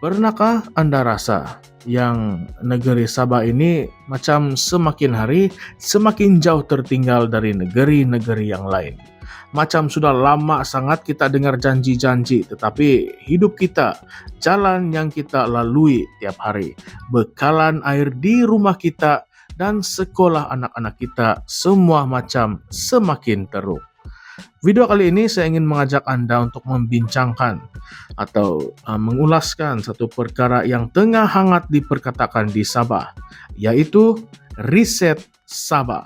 Pernahkah Anda rasa yang negeri Sabah ini macam semakin hari semakin jauh tertinggal dari negeri-negeri yang lain? Macam sudah lama sangat kita dengar janji-janji, tetapi hidup kita, jalan yang kita lalui tiap hari, bekalan air di rumah kita, dan sekolah anak-anak kita, semua macam semakin teruk. Video kali ini saya ingin mengajak Anda untuk membincangkan atau mengulaskan satu perkara yang tengah hangat diperkatakan di Sabah, yaitu riset Sabah.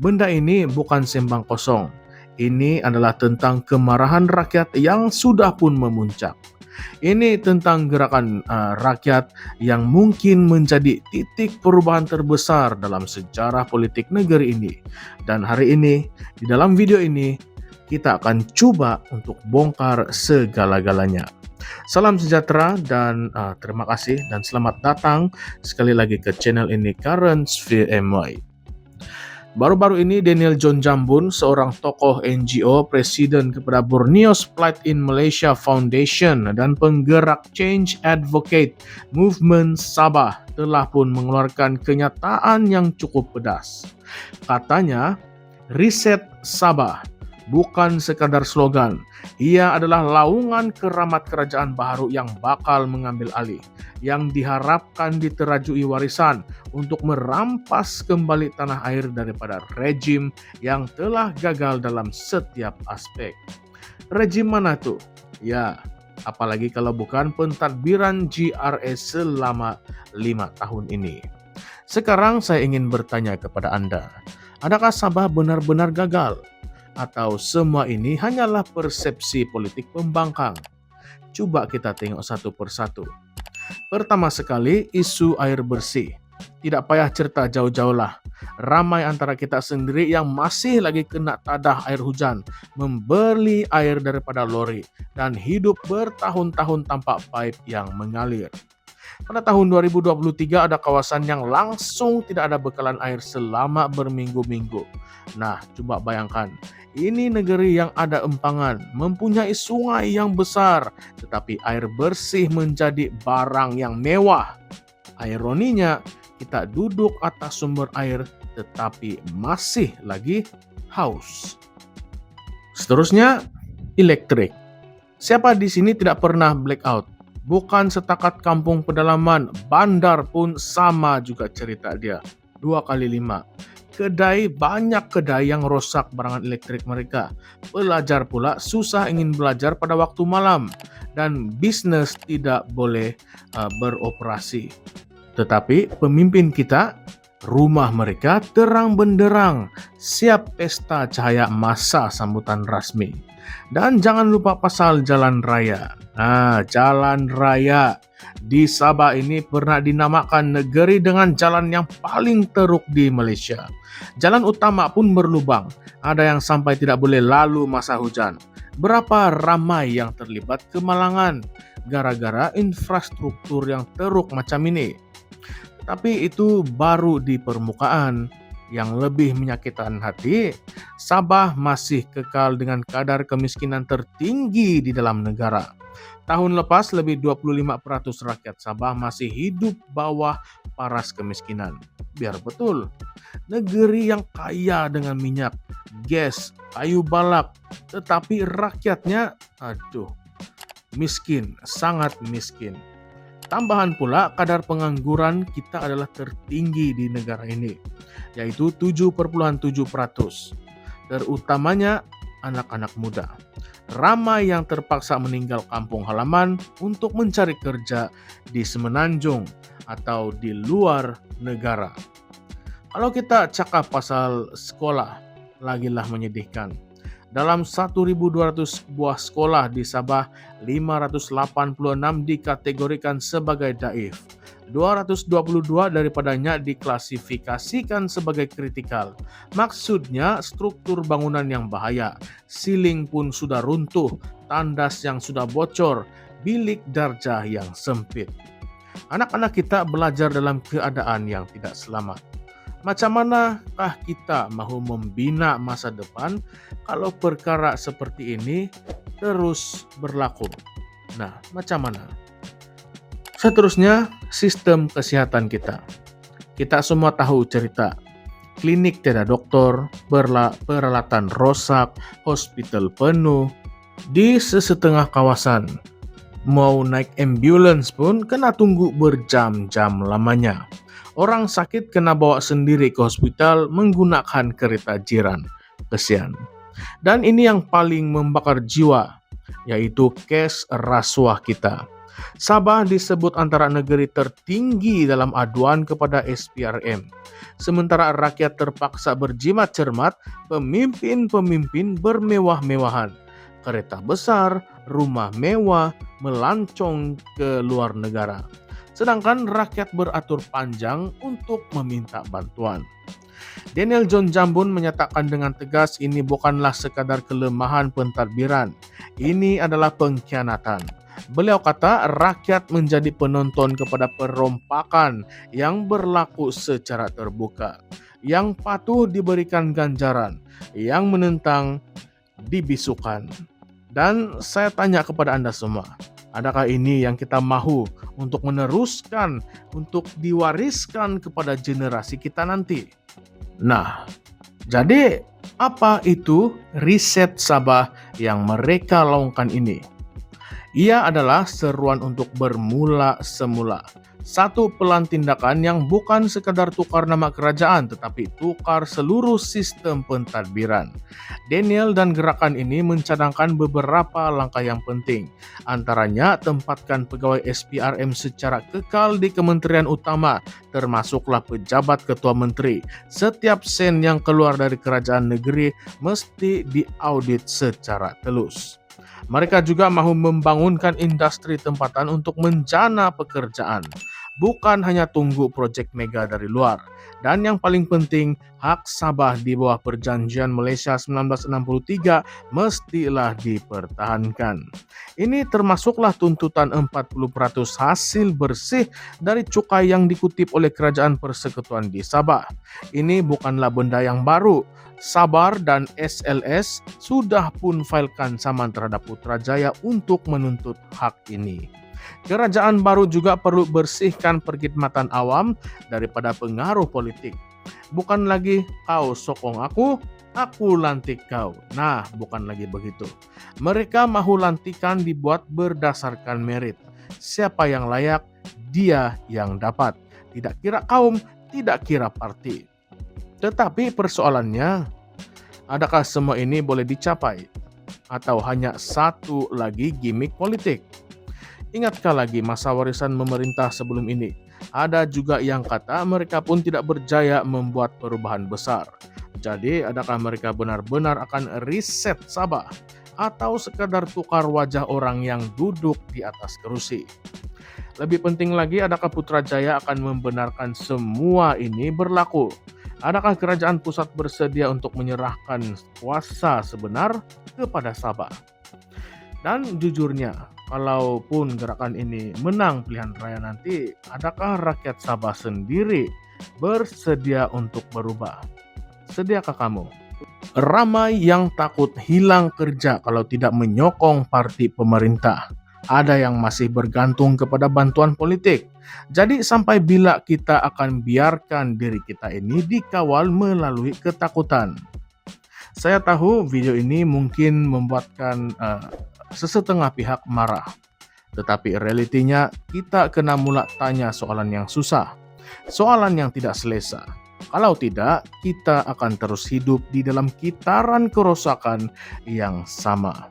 Benda ini bukan sembang kosong. Ini adalah tentang kemarahan rakyat yang sudah pun memuncak. Ini tentang gerakan rakyat yang mungkin menjadi titik perubahan terbesar dalam sejarah politik negeri ini. Dan hari ini, di dalam video ini, kita akan coba untuk bongkar segala-galanya. Salam sejahtera dan terima kasih dan selamat datang sekali lagi ke channel ini Currents VMY. Baru-baru ini Daniel John Jambun, seorang tokoh NGO, presiden kepada Borneo's Plight in Malaysia Foundation dan penggerak Change Advocate Movement Sabah telah pun mengeluarkan kenyataan yang cukup pedas. Katanya, riset Sabah bukan sekadar slogan. Ia adalah laungan keramat kerajaan baru yang bakal mengambil alih, yang diharapkan diterajui warisan untuk merampas kembali tanah air daripada rejim yang telah gagal dalam setiap aspek. Rejim mana tuh? Ya, apalagi kalau bukan pentadbiran GRS selama 5 tahun ini. Sekarang saya ingin bertanya kepada Anda, adakah Sabah benar-benar gagal? Atau semua ini hanyalah persepsi politik pembangkang? Coba kita tengok satu persatu. Pertama sekali, isu air bersih. Tidak payah cerita jauh-jauh lah. Ramai antara kita sendiri yang masih lagi kena tadah air hujan, membeli air daripada lori, dan hidup bertahun-tahun tanpa pipe yang mengalir. Pada tahun 2023 ada kawasan yang langsung tidak ada bekalan air selama berminggu-minggu. Nah, coba bayangkan, ini negeri yang ada empangan, mempunyai sungai yang besar, tetapi air bersih menjadi barang yang mewah. Ironinya, kita duduk atas sumber air tetapi masih lagi haus. Seterusnya, elektrik. Siapa di sini tidak pernah blackout? Bukan setakat kampung pedalaman, bandar pun sama juga cerita dia. 2 kali 5. Banyak kedai yang rosak barangan elektrik mereka. Pelajar pula susah ingin belajar pada waktu malam. Dan bisnis tidak boleh beroperasi. Tetapi pemimpin kita, rumah mereka terang benderang, siap pesta cahaya masa sambutan rasmi. Dan jangan lupa pasal jalan raya. Jalan raya di Sabah ini pernah dinamakan negeri dengan jalan yang paling teruk di Malaysia. Jalan utama pun berlubang, ada yang sampai tidak boleh lalu masa hujan. Berapa ramai yang terlibat kemalangan gara-gara infrastruktur yang teruk macam ini. Tapi itu baru di permukaan. Yang lebih menyakitkan hati, Sabah masih kekal dengan kadar kemiskinan tertinggi di dalam negara. Tahun lepas lebih 25% rakyat Sabah masih hidup bawah paras kemiskinan. Biar betul, negeri yang kaya dengan minyak, gas, kayu balak, tetapi rakyatnya, miskin, sangat miskin. Tambahan pula, kadar pengangguran kita adalah tertinggi di negara ini, yaitu 7,7%. Terutamanya anak-anak muda. Ramai yang terpaksa meninggal kampung halaman untuk mencari kerja di semenanjung atau di luar negara. Kalau kita cakap pasal sekolah, lagilah menyedihkan. Dalam 1.200 buah sekolah di Sabah, 586 dikategorikan sebagai daif. 222 daripadanya diklasifikasikan sebagai kritikal. Maksudnya struktur bangunan yang bahaya, siling pun sudah runtuh, tandas yang sudah bocor, bilik darjah yang sempit. Anak-anak kita belajar dalam keadaan yang tidak selamat. Macam manakah kita mahu membina masa depan kalau perkara seperti ini terus berlaku? Nah, macam mana? Seterusnya, sistem kesehatan kita. Kita semua tahu cerita. Klinik tiada dokter, peralatan rosak, hospital penuh, di sesetengah kawasan. Mau naik ambulans pun kena tunggu berjam-jam lamanya. Orang sakit kena bawa sendiri ke hospital menggunakan kereta jiran. Kesian. Dan ini yang paling membakar jiwa, yaitu cash rasuah kita. Sabah disebut antara negeri tertinggi dalam aduan kepada SPRM. Sementara rakyat terpaksa berjimat cermat, pemimpin-pemimpin bermewah-mewahan. Kereta besar, rumah mewah, melancong ke luar negara. Sedangkan rakyat beratur panjang untuk meminta bantuan. Daniel John Jambun menyatakan dengan tegas ini bukanlah sekadar kelemahan pentadbiran. Ini adalah pengkhianatan. Beliau kata rakyat menjadi penonton kepada perompakan yang berlaku secara terbuka. Yang patuh diberikan ganjaran, yang menentang dibisukan. Dan saya tanya kepada Anda semua, adakah ini yang kita mahu untuk meneruskan, untuk diwariskan kepada generasi kita nanti? Nah, jadi apa itu riset Sabah yang mereka laungkan ini? Ia adalah seruan untuk bermula semula. Satu pelan tindakan yang bukan sekadar tukar nama kerajaan, tetapi tukar seluruh sistem pentadbiran. Daniel dan gerakan ini mencadangkan beberapa langkah yang penting. Antaranya, tempatkan pegawai SPRM secara kekal di kementerian utama, termasuklah pejabat ketua menteri. Setiap sen yang keluar dari kerajaan negeri mesti diaudit secara telus. Mereka juga mahu membangunkan industri tempatan untuk menjana pekerjaan. Bukan hanya tunggu proyek mega dari luar. Dan yang paling penting, hak Sabah di bawah Perjanjian Malaysia 1963 mestilah dipertahankan. Ini termasuklah tuntutan 40% hasil bersih dari cukai yang dikutip oleh Kerajaan Persekutuan di Sabah. Ini bukanlah benda yang baru. Sabar dan SLS sudah pun filekan saman terhadap Putrajaya untuk menuntut hak ini. Kerajaan baru juga perlu bersihkan perkhidmatan awam daripada pengaruh politik. Bukan lagi kau sokong aku lantik kau. Nah, bukan lagi begitu. Mereka mahu lantikan dibuat berdasarkan merit. Siapa yang layak, dia yang dapat. Tidak kira kaum, tidak kira parti. Tetapi persoalannya, adakah semua ini boleh dicapai? Atau hanya satu lagi gimmick politik? Ingatkah lagi masa warisan memerintah sebelum ini? Ada juga yang kata mereka pun tidak berjaya membuat perubahan besar. Jadi adakah mereka benar-benar akan riset Sabah? Atau sekadar tukar wajah orang yang duduk di atas kerusi? Lebih penting lagi, adakah Putrajaya akan membenarkan semua ini berlaku? Adakah kerajaan pusat bersedia untuk menyerahkan kuasa sebenar kepada Sabah? Dan jujurnya, kalaupun gerakan ini menang pilihan raya nanti, adakah rakyat Sabah sendiri bersedia untuk berubah? Sediakah kamu? Ramai yang takut hilang kerja kalau tidak menyokong parti pemerintah. Ada yang masih bergantung kepada bantuan politik. Jadi sampai bila kita akan biarkan diri kita ini dikawal melalui ketakutan? Saya tahu video ini mungkin membuatkan sesetengah pihak marah. Tetapi realitinya kita kena mula tanya soalan yang susah. Soalan yang tidak selesa. Kalau tidak, kita akan terus hidup di dalam kitaran kerusakan yang sama.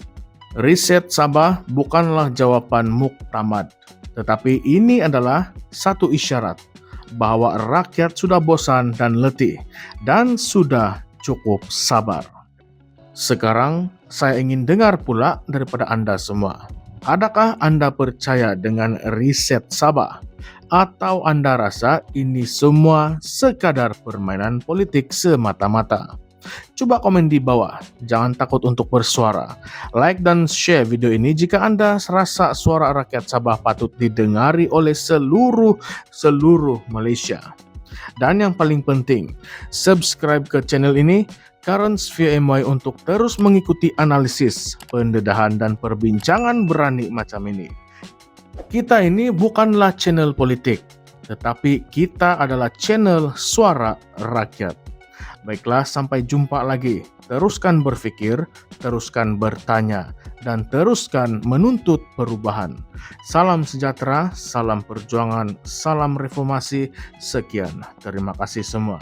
Riset Sabah bukanlah jawaban muktamad, tetapi ini adalah satu isyarat bahwa rakyat sudah bosan dan letih dan sudah cukup sabar. Sekarang saya ingin dengar pula daripada Anda semua. Adakah Anda percaya dengan riset Sabah? Atau Anda rasa ini semua sekadar permainan politik semata-mata? Coba komen di bawah, jangan takut untuk bersuara. Like dan share video ini jika Anda rasa suara rakyat Sabah patut didengari oleh seluruh Malaysia. Dan yang paling penting, subscribe ke channel ini, Currents VMY, untuk terus mengikuti analisis, pendedahan dan perbincangan berani macam ini. Kita ini bukanlah channel politik, tetapi kita adalah channel suara rakyat. Baiklah, sampai jumpa lagi. Teruskan berpikir, teruskan bertanya, dan teruskan menuntut perubahan. Salam sejahtera, salam perjuangan, salam reformasi. Sekian, terima kasih semua.